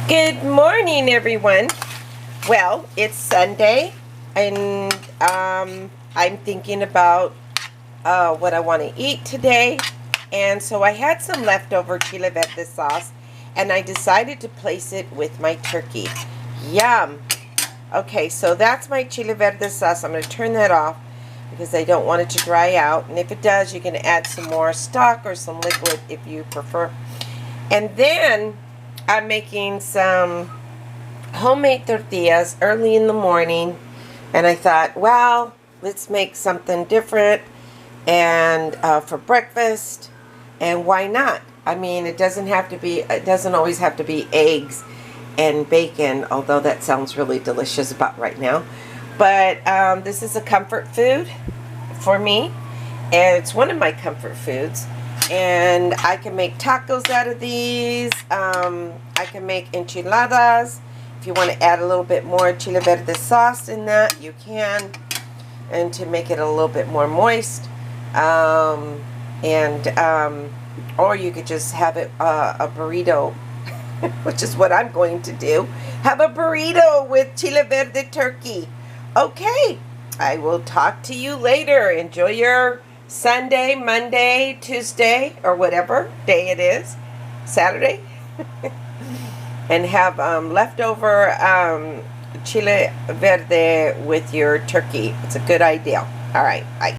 Good morning, everyone. Well, it's Sunday, and I'm thinking about what I want to eat today. And so I had some leftover chiliverde sauce, and I decided to place it with my turkey. Yum! Okay, so that's my chiliverde sauce. I'm going to turn that off because I don't want it to dry out. And if it does, you can add some more stock or some liquid if you prefer. And then I'm making some homemade tortillas early in the morning, and I thought, well, let's make something different and for breakfast, and why not? I mean, it doesn't always have to be eggs and bacon, although that sounds really delicious about right now. But this is a comfort food for me, and it's one of my comfort foods. And I can make tacos out of these. I can make enchiladas. If you want to add a little bit more chiliverde sauce in that, you can. And to make it a little bit more moist. Or you could just have it a burrito, which is what I'm going to do. Have a burrito with chiliverde turkey. Okay, I will talk to you later. Enjoy your Sunday, Monday, Tuesday, or whatever day it is, Saturday, and have leftover chili verde with your turkey. It's a good idea. All right, bye.